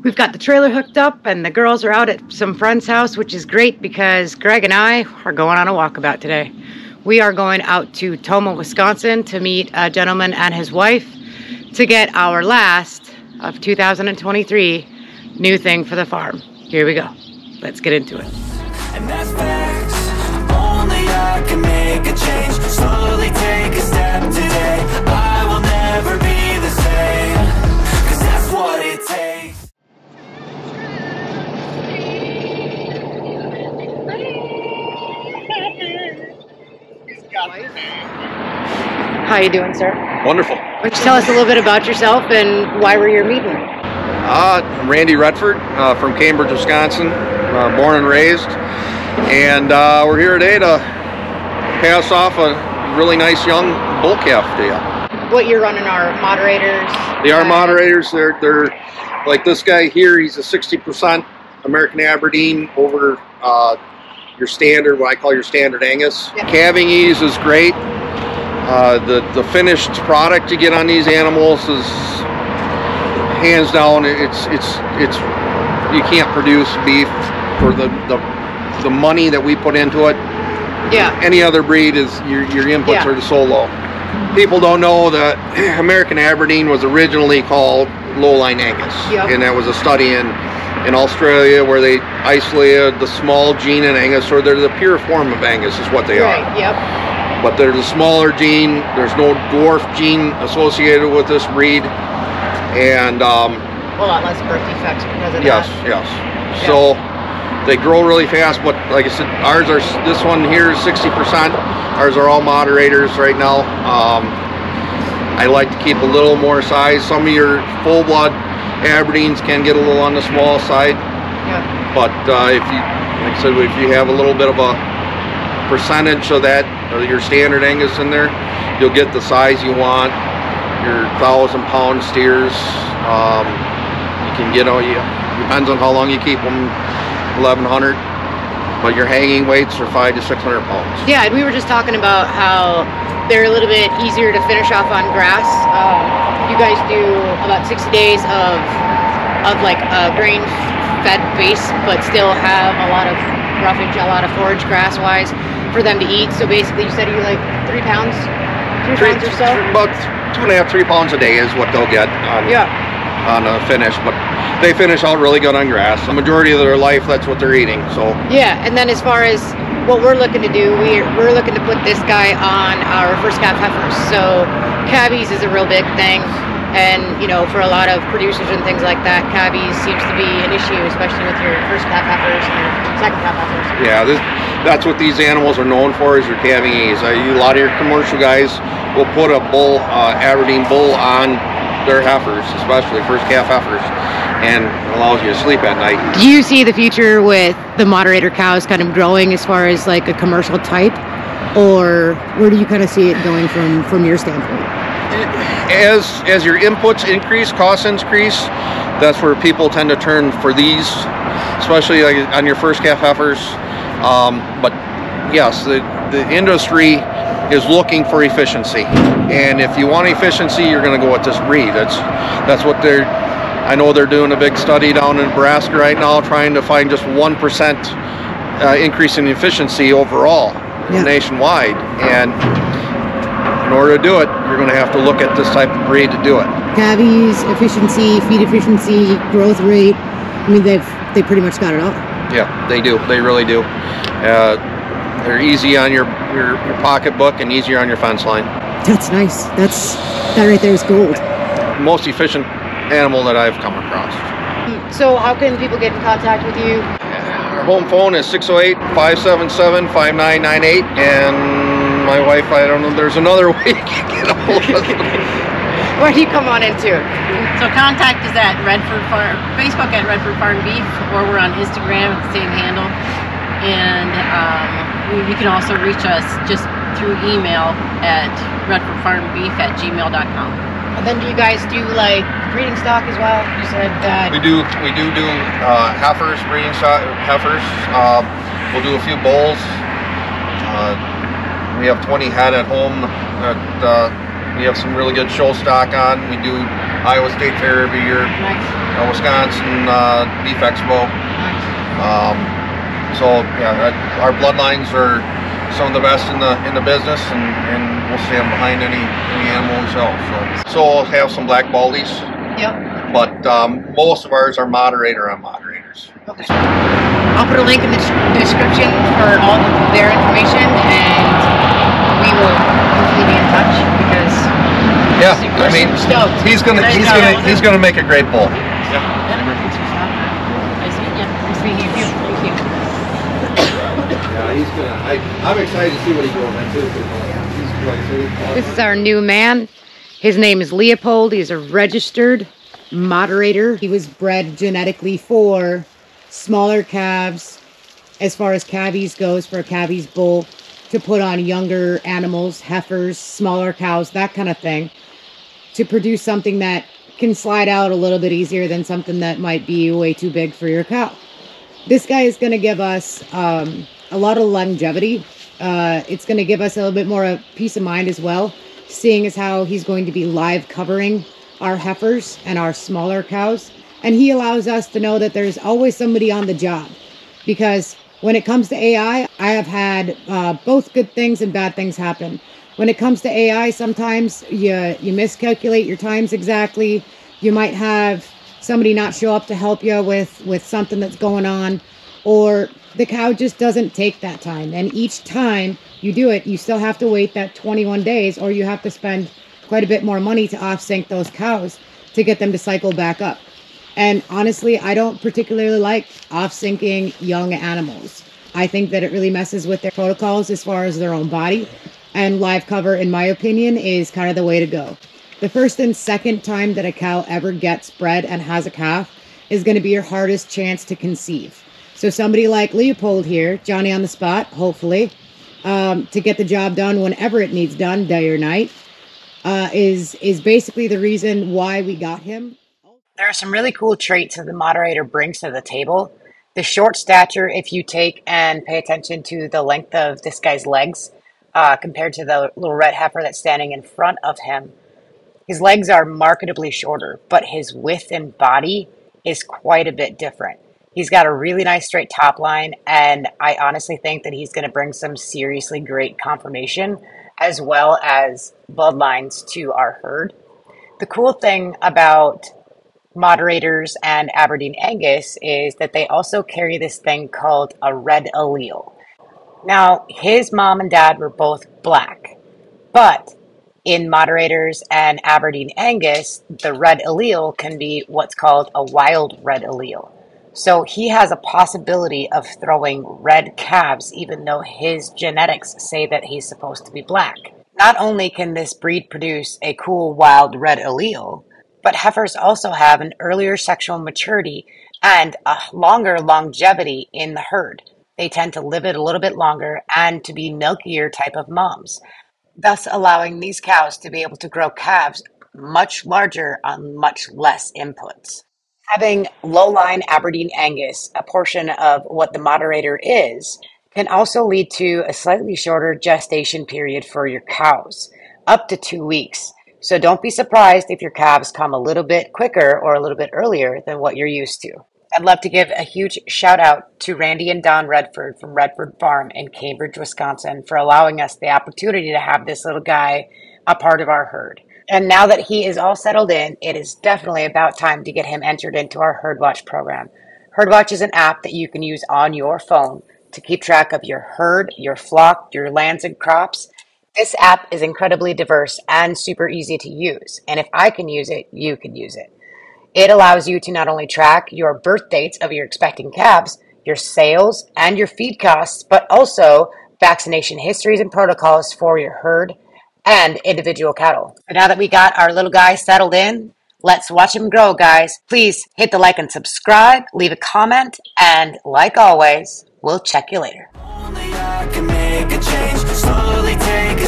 We've got the trailer hooked up and the girls are out at some friend's house, which is great because Greg and I are going on a walkabout today. We are going out to Tomah, Wisconsin to meet a gentleman and his wife to get our last of 2023 new thing for the farm. Here we go. Let's get into it. And that's facts. Only I can make a change. Slowly take a step today. I will never be the same. 'Cause that's what it takes. How you doing, sir? Wonderful. Why don't you tell us a little bit about yourself and why we're here meeting? I'm Randy Redford from Cambridge, Wisconsin, born and raised. And we're here today to pass off a really nice young bull calf to you. What you're running are moderators? They are moderators. They're like this guy here. He's a 60% American Aberdeen over your standard, what I call your standard Angus. Yeah. Calving ease is great. The finished product you get on these animals is hands down. It's you can't produce beef for the money that we put into it. Yeah. Any other breed is your inputs are so low. People don't know that American Aberdeen was originally called lowline Angus, and that was a study in Australia where they isolated the small gene in Angus, or they're the pure form of Angus is what they are. Yep. But there's a smaller gene. There's no dwarf gene associated with this breed, and a lot less birth defects because of yes, that. yes. So they grow really fast. But like I said, ours are. This one here is 60%. Ours are all moderators right now. I like to keep a little more size. Some of your full blood Aberdeens can get a little on the small side. Yeah. But if you, like I said, if you have a little bit of a percentage of that, your standard Angus in there, you'll get the size you want. Your 1,000-pound steers, you can get all you. Depends on how long you keep them, 1,100. But your hanging weights are 500 to 600 pounds. Yeah, and we were just talking about how they're a little bit easier to finish off on grass. You guys do about 60 days of like a grain-fed base, but still have a lot of roughage, a lot of forage grass-wise for them to eat. So basically, you said you like 3 pounds, 3 pounds or so. About 2.5 to 3 pounds a day is what they'll get on a finish, but they finish out really good on grass. The majority of their life, that's what they're eating. So yeah, and then as far as what we're looking to do, we're looking to put this guy on our first calf heifers. So cabbies is a real big thing, and you know, for a lot of producers and things like that, cabbies seems to be an issue, especially with your first calf heifers and your second calf heifers. Yeah, that's what these animals are known for, is your calving ease. A lot of your commercial guys will put a bull, Aberdeen bull on their heifers, especially first calf heifers, and allows you to sleep at night. Do you see the future with the moderator cows kind of growing as far as like a commercial type, or where do you kind of see it going from your standpoint? As your inputs increase, costs increase, that's where people tend to turn for these, especially like on your first calf heifers. But yes, the industry is looking for efficiency, and if you want efficiency, you're going to go with this breed. That's what I know they're doing a big study down in Nebraska right now, trying to find just 1% increase in efficiency overall nationwide. And in order to do it, you're going to have to look at this type of breed to do it. Calves, efficiency, feed efficiency, growth rate. I mean, they pretty much got it all. Yeah, they do. They really do. They're easy on your pocketbook and easier on your fence line. That's nice. That right there is gold. Most efficient animal that I've come across. So how can people get in contact with you? Our home phone is 608-577-5998, and my wife, I don't know, there's another way you can get a hold of us. Where do you come on into? So contact is at Redford Farm, Facebook at Redford Farm Beef, or we're on Instagram at the same handle. And you can also reach us just through email at redfordfarmbeef@gmail.com. And then do you guys do like breeding stock as well? You said that we do heifers, breeding stock heifers. We'll do a few bulls. We have 20 head at home that We have some really good show stock on. We do Iowa State Fair every year, Nice. Wisconsin Beef Expo. Nice. So yeah, our bloodlines are some of the best in the business, and we'll stand behind any animal we sell. So we'll have some black baldies, Yep. but most of ours are moderator on moderators. Okay. I'll put a link in the description for all their information, and we will hopefully be in touch because Yeah, I mean, stoked. he's gonna make a great bull. Nice meeting you. Nice meeting you too. Thank you. Yeah, he's gonna. I'm excited to see what he grows into. This is our new man. His name is Leopold. He's a registered moderator. He was bred genetically for smaller calves, as far as calvies goes, for a calvies bull, to put on younger animals, heifers, smaller cows, that kind of thing, to produce something that can slide out a little bit easier than something that might be way too big for your cow. This guy is going to give us a lot of longevity. It's going to give us a little bit more peace of mind as well, seeing as how he's going to be live covering our heifers and our smaller cows. And he allows us to know that there's always somebody on the job. Because when it comes to AI, I have had both good things and bad things happen. When it comes to AI, sometimes you miscalculate your times exactly. You might have somebody not show up to help you with something that's going on, or the cow just doesn't take that time. And each time you do it, you still have to wait that 21 days, or you have to spend quite a bit more money to off-sync those cows to get them to cycle back up. And honestly, I don't particularly like off-syncing young animals. I think that it really messes with their protocols as far as their own body. And live cover, in my opinion, is kind of the way to go. The first and second time that a cow ever gets bred and has a calf is going to be your hardest chance to conceive. So somebody like Leopold here, Johnny on the spot, hopefully, to get the job done whenever it needs done, day or night, is basically the reason why we got him. There are some really cool traits that the moderator brings to the table. The short stature, if you take and pay attention to the length of this guy's legs, compared to the little red heifer that's standing in front of him. His legs are markedly shorter, but his width and body is quite a bit different. He's got a really nice straight top line, and I honestly think that he's going to bring some seriously great conformation as well as bloodlines to our herd. The cool thing about moderators and Aberdeen Angus is that they also carry this thing called a red allele. Now, his mom and dad were both black, but in moderators and Aberdeen Angus, the red allele can be what's called a wild red allele. So he has a possibility of throwing red calves, even though his genetics say that he's supposed to be black. Not only can this breed produce a cool wild red allele, but heifers also have an earlier sexual maturity and a longer longevity in the herd. They tend to live it a little bit longer and to be milkier type of moms, thus allowing these cows to be able to grow calves much larger on much less inputs. Having low-line Aberdeen Angus, a portion of what the moderator is, can also lead to a slightly shorter gestation period for your cows, up to 2 weeks. So don't be surprised if your calves come a little bit quicker or a little bit earlier than what you're used to. I'd love to give a huge shout out to Randy and Don Redford from Redford Farm in Cambridge, Wisconsin, for allowing us the opportunity to have this little guy a part of our herd. And now that he is all settled in, it is definitely about time to get him entered into our HerdWatch program. HerdWatch is an app that you can use on your phone to keep track of your herd, your flock, your lands and crops. This app is incredibly diverse and super easy to use. And if I can use it, you can use it. It allows you to not only track your birth dates of your expecting calves, your sales, and your feed costs, but also vaccination histories and protocols for your herd and individual cattle. So now that we got our little guy settled in, let's watch him grow, guys. Please hit the like and subscribe, leave a comment, and like always, we'll check you later. Only I can make a change, slowly take a